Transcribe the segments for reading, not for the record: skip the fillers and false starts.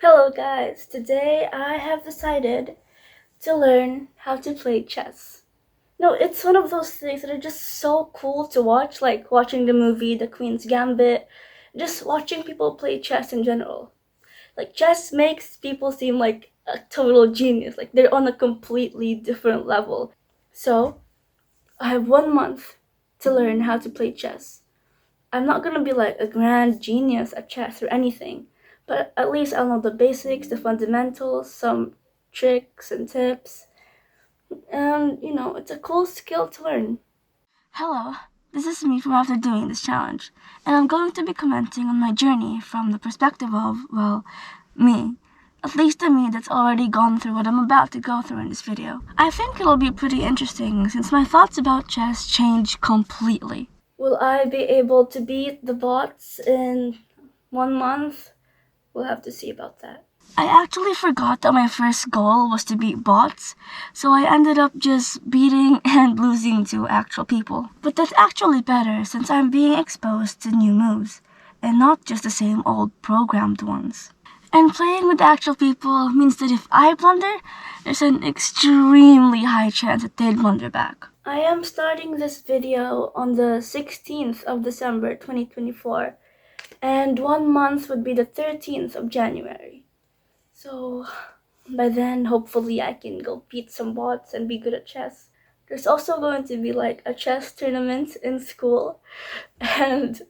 Hello guys, today I have decided to learn how to play chess. No, it's one of those things that are just so cool to watch, like watching the movie The Queen's Gambit, just watching people play chess in general. Like chess makes people seem like a total genius, like they're on a completely different level. So, I have 1 month to learn how to play chess. I'm not gonna be like a grand genius at chess or anything, but at least I'll know the basics, the fundamentals, some tricks and tips, and it's a cool skill to learn. Hello, this is me from after doing this challenge, and I'm going to be commenting on my journey from the perspective of, well, me. At least the me that's already gone through what I'm about to go through in this video. I think it'll be pretty interesting since my thoughts about chess change completely. Will I be able to beat the bots in 1 month? We'll have to see about that. I actually forgot that my first goal was to beat bots, so I ended up just beating and losing to actual people. But that's actually better since I'm being exposed to new moves, and not just the same old programmed ones. And playing with actual people means that if I blunder, there's an extremely high chance that they'd blunder back. I am starting this video on the 16th of December 2024, and 1 month would be the 13th of January. So by then, hopefully I can go beat some bots and be good at chess. There's also going to be like a chess tournament in school, and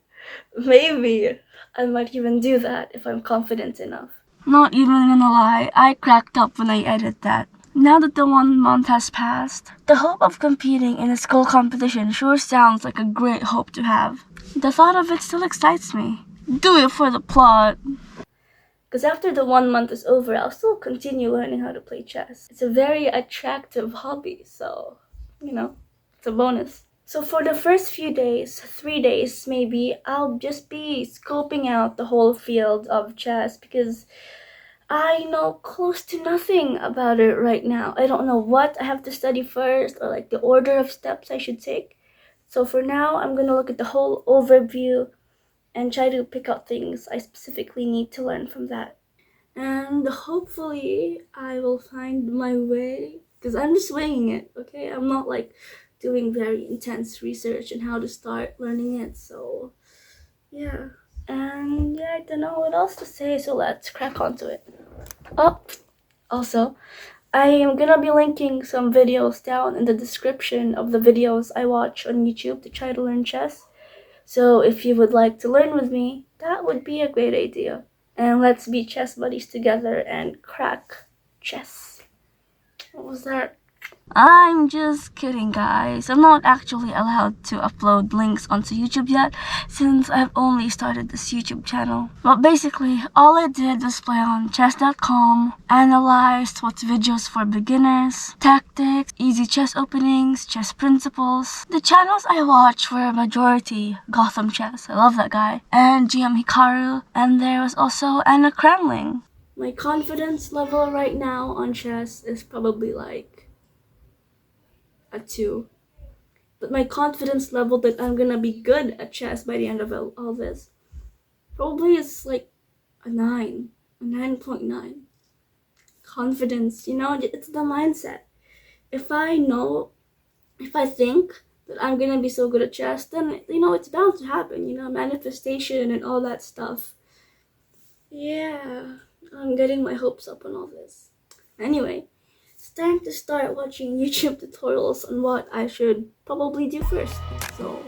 maybe I might even do that if I'm confident enough. Not even gonna lie, I cracked up when I edited that. Now that the 1 month has passed, the hope of competing in a school competition sure sounds like a great hope to have. The thought of it still excites me. Do it for the plot. Because after the 1 month is over, I'll still continue learning how to play chess. It's a very attractive hobby, so, it's a bonus. So for the first few days, 3 days maybe, I'll just be scoping out the whole field of chess because I know close to nothing about it right now. I don't know what I have to study first or like the order of steps I should take. So for now, I'm gonna look at the whole overview and try to pick out things I specifically need to learn from that. And hopefully I will find my way, because I'm just winging it, okay? I'm not like doing very intense research on how to start learning it, so yeah. And yeah, I don't know what else to say, so let's crack onto it. Oh, also, I am gonna be linking some videos down in the description of the videos I watch on YouTube to try to learn chess. So if you would like to learn with me, that would be a great idea. And let's be chess buddies together and crack chess. What was that? I'm just kidding, guys. I'm not actually allowed to upload links onto YouTube yet, since I've only started this YouTube channel. But basically, all I did was play on chess.com, analyzed what's videos for beginners, tactics, easy chess openings, chess principles. The channels I watched were majority Gotham Chess, I love that guy, and GM Hikaru, and there was also Anna Kramling. My confidence level right now on chess is probably like a 2. But my confidence level that I'm gonna be good at chess by the end of all this probably is like a 9, a 9.9. Confidence, it's the mindset. If I think that I'm gonna be so good at chess, then, it's bound to happen, manifestation and all that stuff. Yeah, I'm getting my hopes up on all this. Anyway, it's time to start watching YouTube tutorials on what I should probably do first. So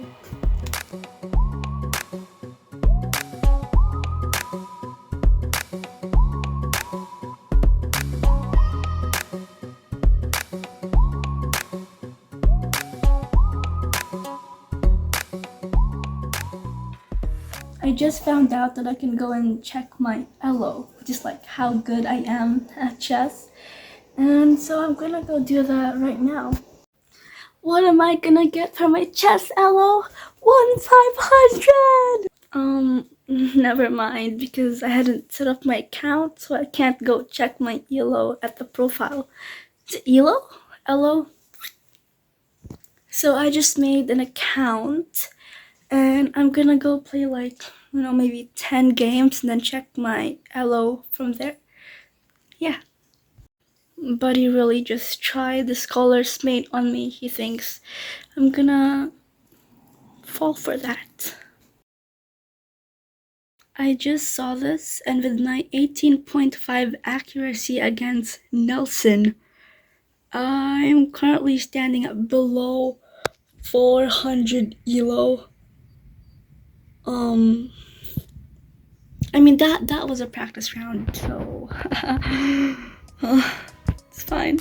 I just found out that I can go and check my elo, which is like how good I am at chess. And so I'm gonna go do that right now. What am I gonna get for my chess elo? 1,500! Never mind, because I hadn't set up my account, so I can't go check my elo at the profile. Is it elo? Elo? So I just made an account, and I'm gonna go play like, maybe 10 games and then check my elo from there. yeah. But he really just tried the scholar's mate on me. He thinks I'm gonna fall for that. I just saw this, and with my 18.5 accuracy against Nelson, I'm currently standing at below 400 elo. I mean that was a practice round, so it's fine.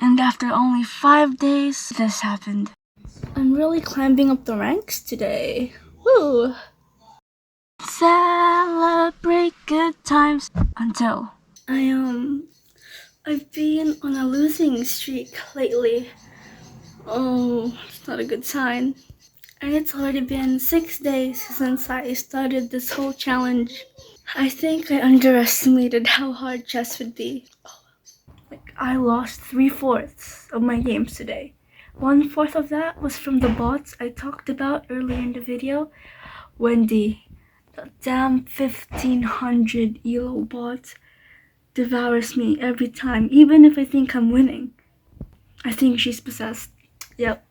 And after only 5 days, this happened. I'm really climbing up the ranks today. Woo! Celebrate good times until I've been on a losing streak lately. Oh, it's not a good sign. And it's already been 6 days since I started this whole challenge. I think I underestimated how hard chess would be. Like, I lost 3/4 of my games today. 1/4 of that was from the bots I talked about earlier in the video. Wendy, the damn 1500 elo bot, devours me every time, even if I think I'm winning. I think she's possessed. Yep.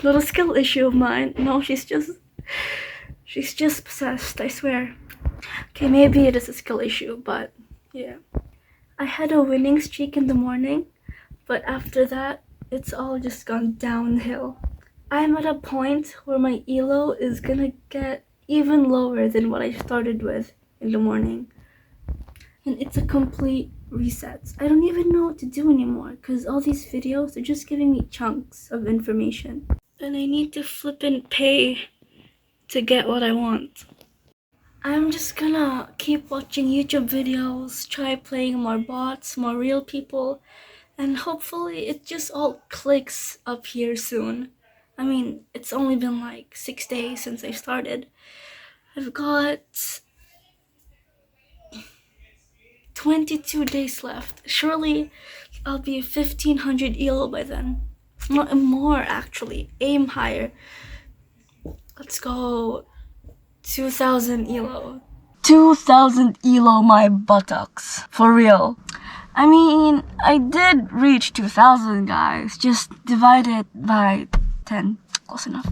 Not a skill issue of mine. No, she's just possessed, I swear. Okay, maybe it is a skill issue, but yeah. I had a winning streak in the morning, but after that, it's all just gone downhill. I'm at a point where my elo is gonna get even lower than what I started with in the morning. And it's a complete reset. I don't even know what to do anymore, because all these videos are just giving me chunks of information. And I need to flip and pay to get what I want. I'm just gonna keep watching YouTube videos, try playing more bots, more real people, and hopefully it just all clicks up here soon. I mean, it's only been like 6 days since I started. I've got 22 days left. Surely I'll be 1500 elo by then. Not more actually. Aim higher. Let's go 2000 elo. 2000 elo my buttocks. For real. I mean, I did reach 2000, guys. Just divide it by 10. Close enough.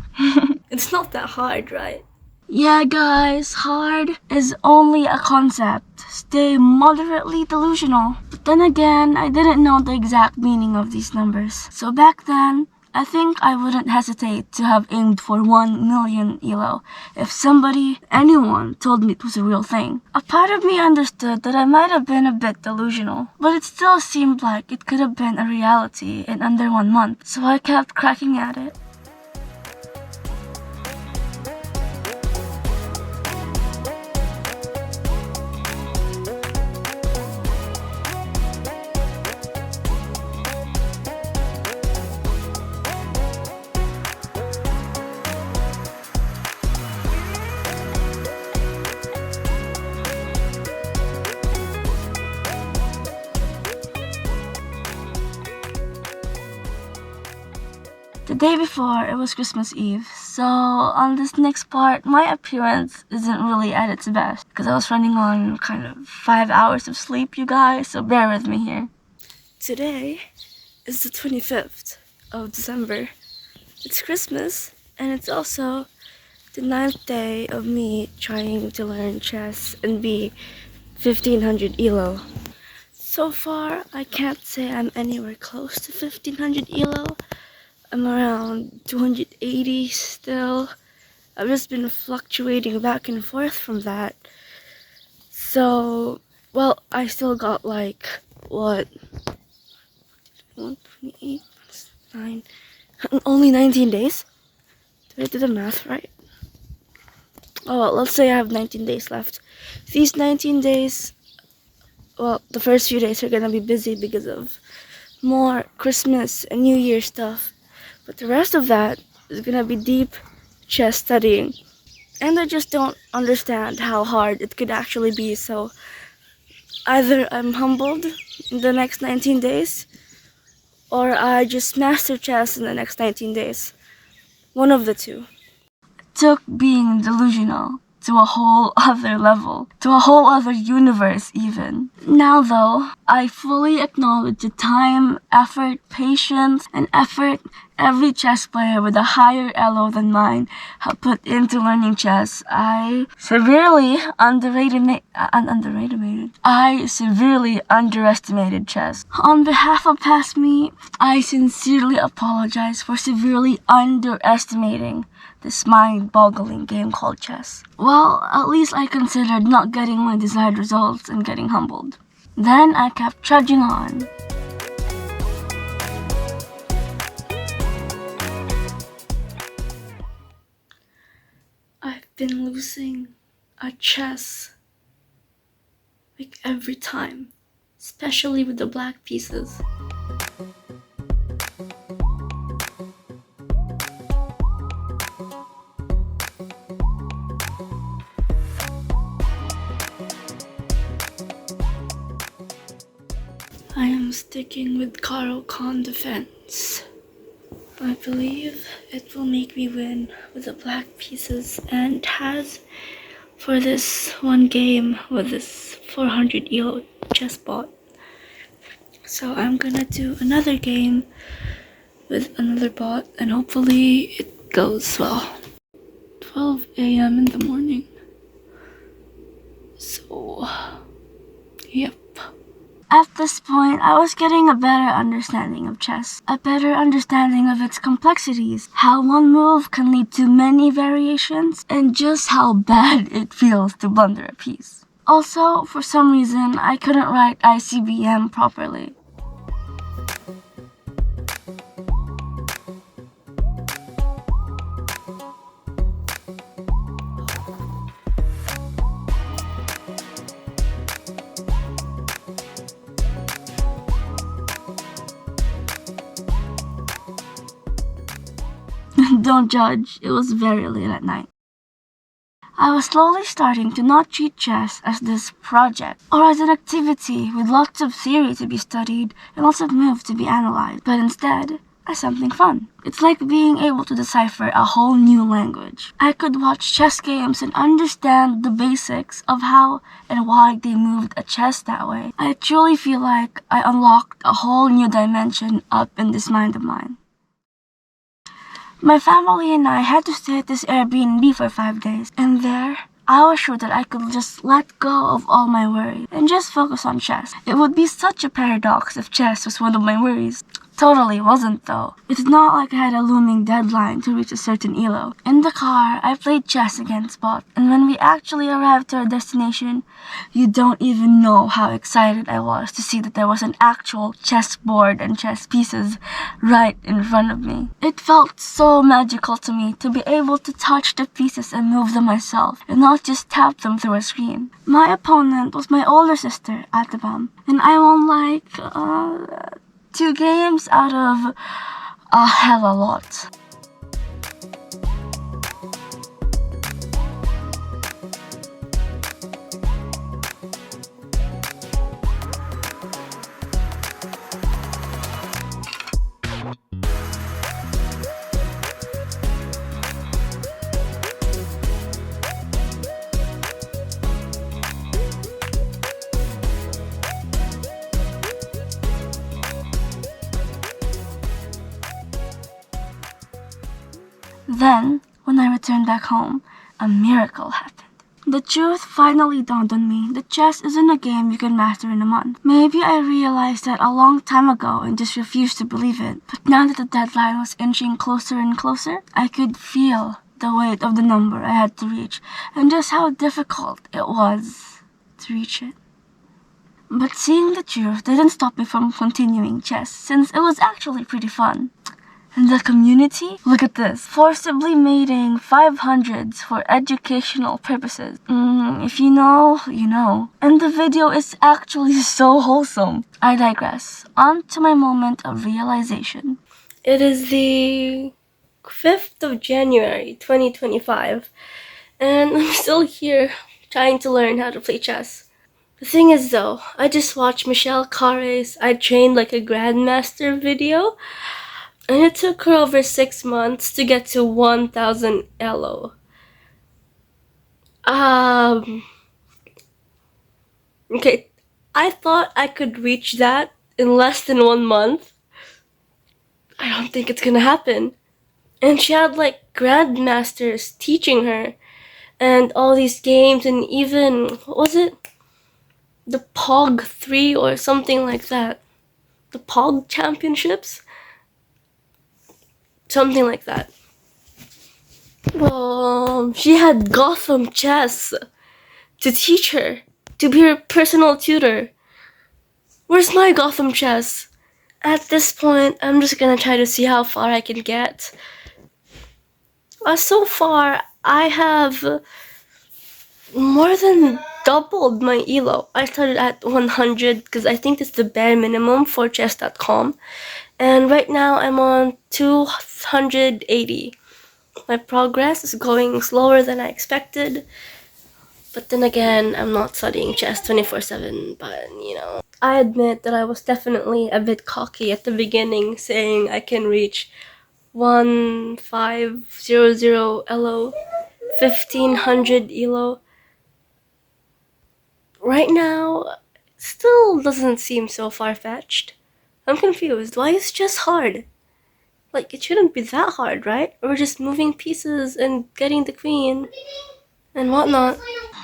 It's not that hard, right? Yeah, guys, hard is only a concept. Stay moderately delusional. But then again, I didn't know the exact meaning of these numbers. So back then, I think I wouldn't hesitate to have aimed for 1 million elo if anyone told me it was a real thing. A part of me understood that I might have been a bit delusional, but it still seemed like it could have been a reality in under 1 month, so I kept cracking at it. The day before, it was Christmas Eve, so on this next part, my appearance isn't really at its best, because I was running on kind of 5 hours of sleep, you guys, so bear with me here. Today is the 25th of December. It's Christmas, and it's also the 9th day of me trying to learn chess and be 1500 elo. So far, I can't say I'm anywhere close to 1500 elo. I'm around 280 still. I've just been fluctuating back and forth from that. So, well, I still got like, what? 128, 9, only 19 days? Did I do the math right? Oh, well, let's say I have 19 days left. These 19 days, well, the first few days are gonna be busy because of more Christmas and New Year stuff. But the rest of that is gonna be deep chess studying. And I just don't understand how hard it could actually be, so either I'm humbled in the next 19 days, or I just master chess in the next 19 days. One of the two. Took being delusional to a whole other level, to a whole other universe even. Now though, I fully acknowledge the time, effort, patience, and effort every chess player with a higher elo than mine have put into learning chess. I severely underestimated chess. On behalf of past me, I sincerely apologize for severely underestimating this mind-boggling game called chess. Well, at least I considered not getting my desired results and getting humbled. Then I kept trudging on. I've been losing at chess like every time, especially with the black pieces. I am sticking with Caro-Kann defense. I believe it will make me win with the black pieces, and it has for this one game with this 400 EO chess bot. So I'm gonna do another game with another bot, and hopefully it goes well. 12 a.m. in the morning. So, yep. At this point, I was getting a better understanding of chess, a better understanding of its complexities, how one move can lead to many variations, and just how bad it feels to blunder a piece. Also, for some reason, I couldn't write ICBM properly. Don't judge, it was very late at night. I was slowly starting to not treat chess as this project or as an activity with lots of theory to be studied and lots of moves to be analyzed, but instead as something fun. It's like being able to decipher a whole new language. I could watch chess games and understand the basics of how and why they moved a chess that way. I truly feel like I unlocked a whole new dimension up in this mind of mine. My family and I had to stay at this Airbnb for 5 days, and there, I was sure that I could just let go of all my worries and just focus on chess. It would be such a paradox if chess was one of my worries. Totally wasn't though. It's not like I had a looming deadline to reach a certain elo. In the car, I played chess against Bot, and when we actually arrived to our destination, you don't even know how excited I was to see that there was an actual chessboard and chess pieces right in front of me. It felt so magical to me to be able to touch the pieces and move them myself, and not just tap them through a screen. My opponent was my older sister, Atabam, and I won like 2 games out of a hell of a lot. Then, when I returned back home, a miracle happened. The truth finally dawned on me that chess isn't a game you can master in a month. Maybe I realized that a long time ago and just refused to believe it. But now that the deadline was inching closer and closer, I could feel the weight of the number I had to reach and just how difficult it was to reach it. But seeing the truth didn't stop me from continuing chess, since it was actually pretty fun. And the community? Look at this. Forcibly mating 500s for educational purposes. If you know, you know. And the video is actually so wholesome. I digress. On to my moment of realization. It is the 5th of January, 2025. And I'm still here trying to learn how to play chess. The thing is though, I just watched Michelle Carre's I Trained Like a Grandmaster video, and it took her over 6 months to get to 1000 elo. Okay, I thought I could reach that in less than 1 month. I don't think it's gonna happen. And she had like grandmasters teaching her, and all these games, and even, what was it? The POG 3 or something like that. The POG championships? Something like that. She had Gotham Chess to teach her, to be her personal tutor. Where's my Gotham Chess? At this point, I'm just gonna try to see how far I can get. So far, I have more than doubled my elo. I started at 100 because I think it's the bare minimum for chess.com. And right now I'm on 280. My progress is going slower than I expected. But then again, I'm not studying chess 24/7, but you know. I admit that I was definitely a bit cocky at the beginning, saying I can reach 1500 elo, 1500 elo. Right now, still doesn't seem so far-fetched. I'm confused. Why is chess hard? Like, it shouldn't be that hard, right? We're just moving pieces and getting the queen and whatnot.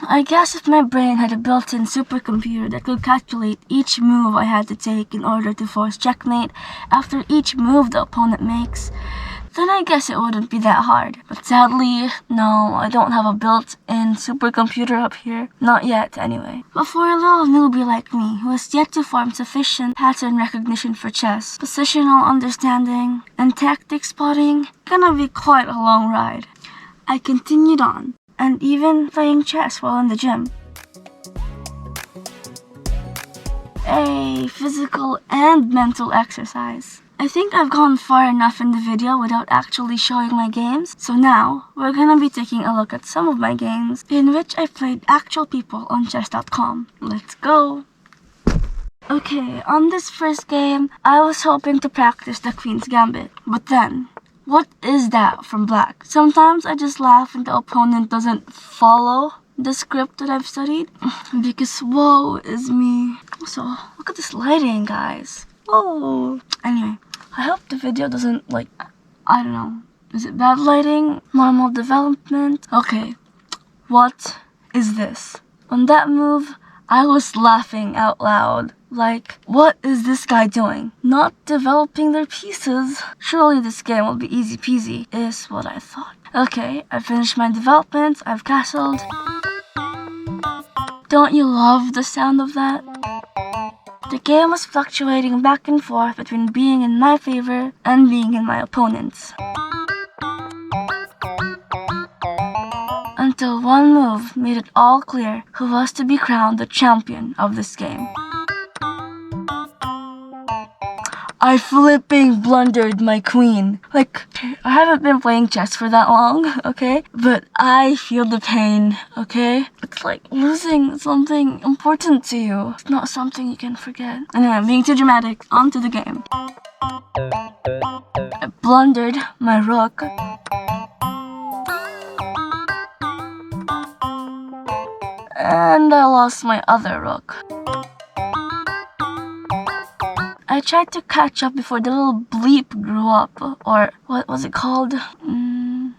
I guess if my brain had a built-in supercomputer that could calculate each move I had to take in order to force checkmate after each move the opponent makes, then I guess it wouldn't be that hard. But sadly, no, I don't have a built-in supercomputer up here. Not yet, anyway. But for a little newbie like me, who has yet to form sufficient pattern recognition for chess, positional understanding, and tactic spotting, gonna be quite a long ride. I continued on, and even playing chess while in the gym. A physical and mental exercise. I think I've gone far enough in the video without actually showing my games, so now we're gonna be taking a look at some of my games in which I played actual people on chess.com. Let's go! Okay, on this first game, I was hoping to practice the Queen's Gambit, but then, what is that from black? Sometimes I just laugh when the opponent doesn't follow the script that I've studied, because woe is me. Also, look at this lighting, guys. Oh, anyway, I hope the video doesn't, I don't know, is it bad lighting? Normal development? Okay, what is this? On that move, I was laughing out loud. Like, what is this guy doing? Not developing their pieces? Surely this game will be easy peasy, is what I thought. Okay, I finished my development, I've castled. Don't you love the sound of that? The game was fluctuating back and forth between being in my favor and being in my opponent's. Until one move made it all clear who was to be crowned the champion of this game. I flipping blundered my queen. Like, I haven't been playing chess for that long, okay? But I feel the pain, okay? It's like losing something important to you. It's not something you can forget. Anyway, I'm being too dramatic. On to the game. I blundered my rook. And I lost my other rook. I tried to catch up before the little bleep grew up, or what was it called?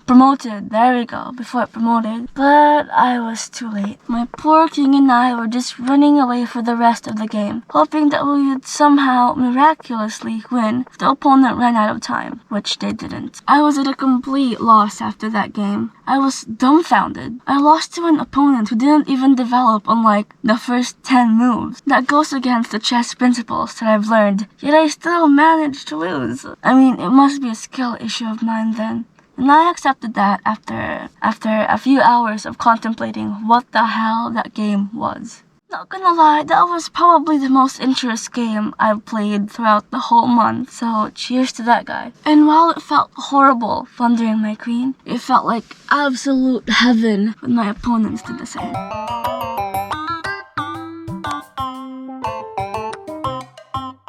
promoted. There we go, before it promoted. But I was too late. My poor king and I were just running away for the rest of the game, hoping that we would somehow miraculously win if the opponent ran out of time, which they didn't. I was at a complete loss after that game. I was dumbfounded. I lost to an opponent who didn't even develop on like the first 10 moves. That goes against the chess principles that I've learned, yet I still managed to lose. I mean, it must be a skill issue of mine then. And I accepted that after a few hours of contemplating what the hell that game was. Not gonna lie, that was probably the most interesting game I've played throughout the whole month, so cheers to that guy. And while it felt horrible plundering my queen, it felt like absolute heaven when my opponents did the same.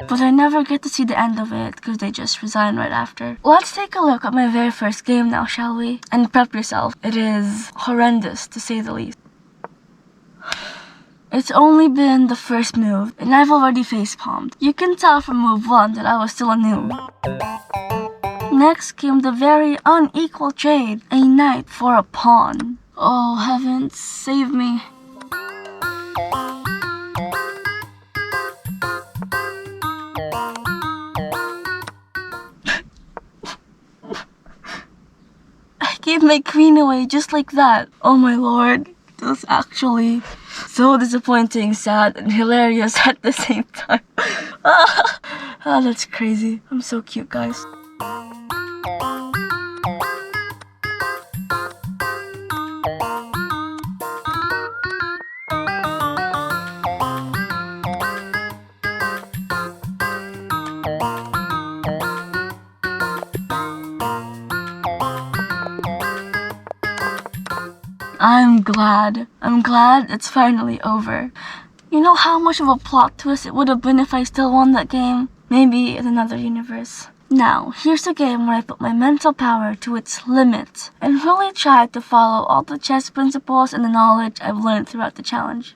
But I never get to see the end of it because they just resign right after. Let's take a look at my very first game now, shall we? And prep yourself. It is horrendous to say the least. It's only been the first move, and I've already face-palmed. You can tell from move 1 that I was still a noob. Next came the very unequal trade, a knight for a pawn. Oh heavens, save me. I gave my queen away just like that. Oh my lord, it was actually so disappointing, sad, and hilarious at the same time. Ah, that's crazy. I'm so cute, guys. I'm glad it's finally over. You know how much of a plot twist it would have been if I still won that game? Maybe in another universe. Now, here's a game where I put my mental power to its limit and really tried to follow all the chess principles and the knowledge I've learned throughout the challenge.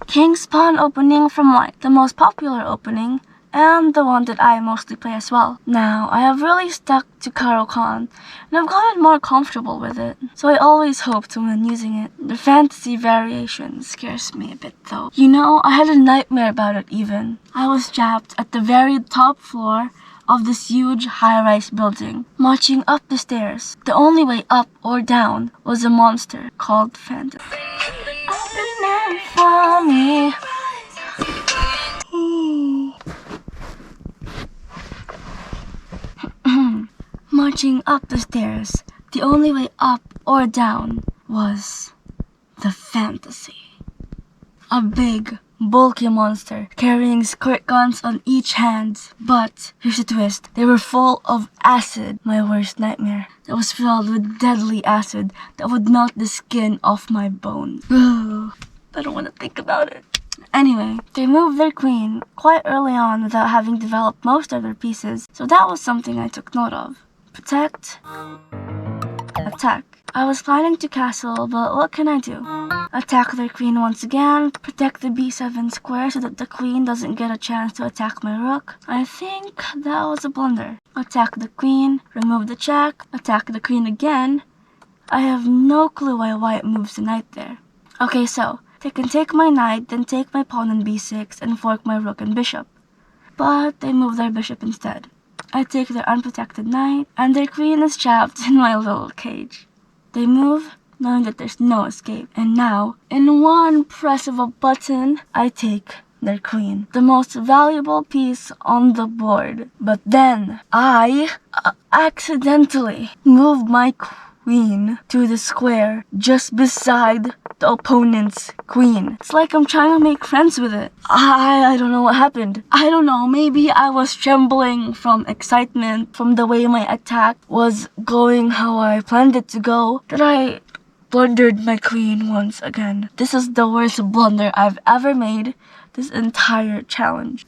King's Pawn opening from white, the most popular opening, and the one that I mostly play as well. Now, I have really stuck to Caro Kann, and I've gotten more comfortable with it, so I always hope to win using it. The fantasy variation scares me a bit though. You know, I had a nightmare about it even. I was trapped at the very top floor of this huge high-rise building, marching up the stairs. The only way up or down was a monster called Phantom. Open it for me. Marching up the stairs, the only way up or down was the fantasy. A big, bulky monster carrying squirt guns on each hand. But here's the twist, they were full of acid, my worst nightmare. That was filled with deadly acid that would melt the skin off my bones. Ugh, I don't want to think about it. Anyway, they moved their queen quite early on without having developed most of their pieces, so that was something I took note of. Protect, attack. I was planning to castle, but what can I do? Attack their queen once again, protect the b7 square so that the queen doesn't get a chance to attack my rook. I think that was a blunder. Attack the queen, remove the check, attack the queen again. I have no clue why white moves the knight there. Okay, so they can take my knight, then take my pawn on b6 and fork my rook and bishop. But they move their bishop instead. I take their unprotected knight, and their queen is trapped in my little cage. They move, knowing that there's no escape. And now, in one press of a button, I take their queen. The most valuable piece on the board. But then, I accidentally move my queen to the square just beside the opponent's queen. It's like I'm trying to make friends with it. I don't know what happened. I don't know, maybe I was trembling from excitement from the way my attack was going how I planned it to go, that I blundered my queen once again. This is the worst blunder I've ever made this entire challenge.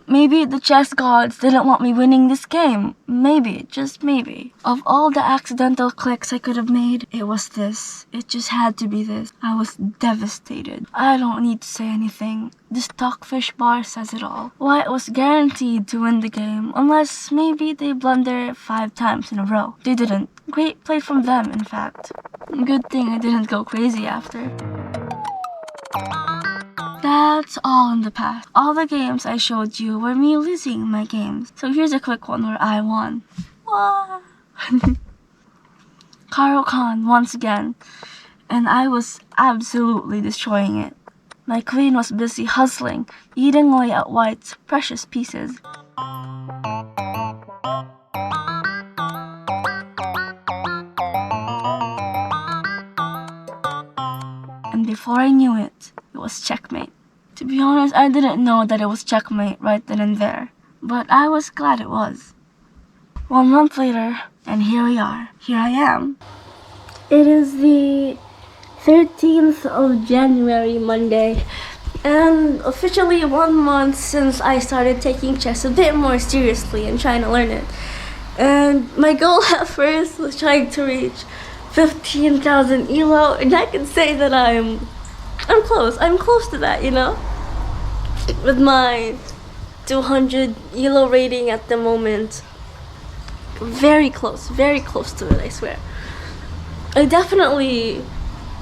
maybe the chess gods didn't want me winning this game. Maybe, just maybe. Of all the accidental clicks I could have made, it was this. It just had to be this. I was devastated. I don't need to say anything. The stockfish bar says it all. Why, it was guaranteed to win the game, unless maybe they blunder 5 times in a row. They didn't. Great play from them, in fact. Good thing I didn't go crazy after. That's all in the past. All the games I showed you were me losing my games. So here's a quick one where I won. What? Karo Khan once again, and I was absolutely destroying it. My queen was busy hustling, eating away at white's precious pieces. And before I knew it, it was checkmate. To be honest, I didn't know that it was checkmate right then and there, but I was glad it was. 1 month later, and here we are. Here I am. It is the 13th of January, Monday, and officially 1 month since I started taking chess a bit more seriously and trying to learn it. And my goal at first was trying to reach 15,000 ELO, and I can say that I'm close. I'm close to that, you know? With my 200 ELO rating at the moment. Very close to it, I swear. I definitely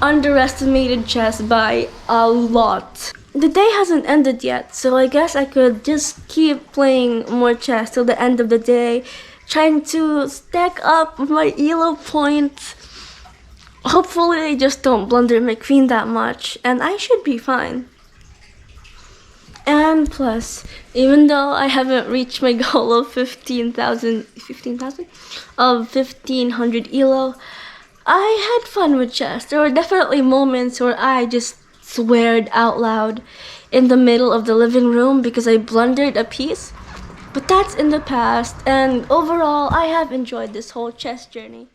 underestimated chess by a lot. The day hasn't ended yet, so I guess I could just keep playing more chess till the end of the day, trying to stack up my ELO points. Hopefully I just don't blunder my queen that much, and I should be fine. And plus, even though I haven't reached my goal of 15,000 of 1,500 ELO, I had fun with chess. There were definitely moments where I just sweared out loud in the middle of the living room because I blundered a piece. But that's in the past, and overall, I have enjoyed this whole chess journey.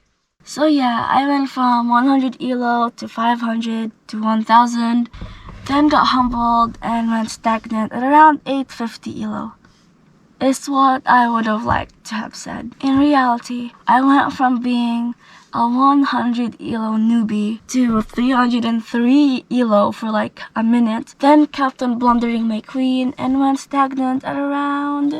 So yeah, I went from 100 ELO to 500 to 1,000, then got humbled and went stagnant at around 850 ELO. It's what I would have liked to have said. In reality, I went from being a 100 ELO newbie to 303 ELO for like a minute, then kept on blundering my queen and went stagnant at around,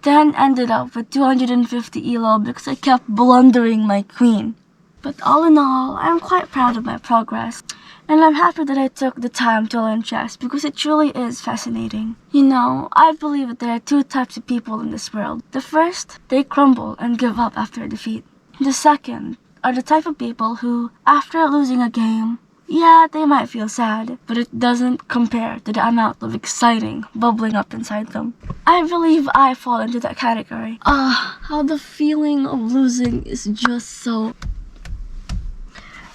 then ended up with 250 ELO because I kept blundering my queen. But all in all, I'm quite proud of my progress, and I'm happy that I took the time to learn chess because it truly is fascinating. You know, I believe that there are 2 types of people in this world. The first, they crumble and give up after defeat. The second are the type of people who, after losing a game, yeah, they might feel sad, but it doesn't compare to the amount of exciting bubbling up inside them. I believe I fall into that category. How the feeling of losing is just so...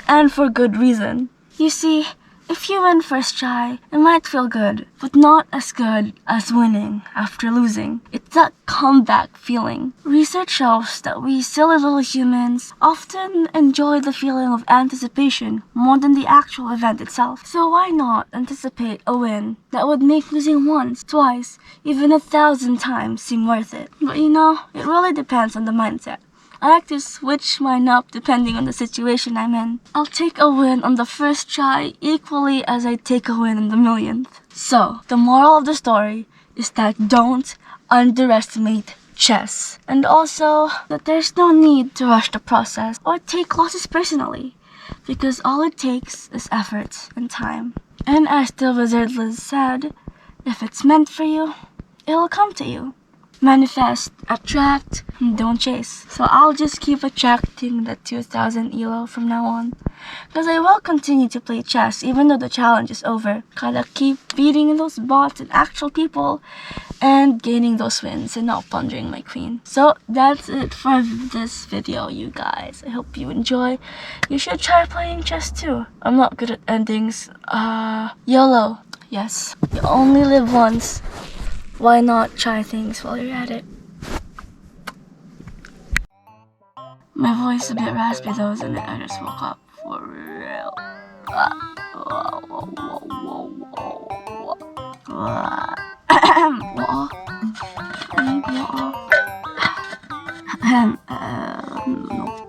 And for good reason. You see, if you win first try, it might feel good, but not as good as winning after losing. It's that comeback feeling. Research shows that we silly little humans often enjoy the feeling of anticipation more than the actual event itself. So why not anticipate a win that would make losing once, twice, even 1,000 times seem worth it? But you know, it really depends on the mindset. I like to switch mine up depending on the situation I'm in. I'll take a win on the first try equally as I take a win on the millionth. So, the moral of the story is that don't underestimate chess. And also, that there's no need to rush the process or take losses personally, because all it takes is effort and time. And as the wizard Liz said, if it's meant for you, it'll come to you. Manifest, attract, and don't chase. So I'll just keep attracting that 2,000 ELO from now on. Because I will continue to play chess even though the challenge is over. Gotta keep beating those bots and actual people and gaining those wins and not plundering my queen. So that's it for this video, you guys. I hope you enjoy. You should try playing chess too. I'm not good at endings. YOLO. Yes, you only live once. Why not try things while you're at it? My voice is a bit raspy though, isn't it? I just woke up for real. Well, No.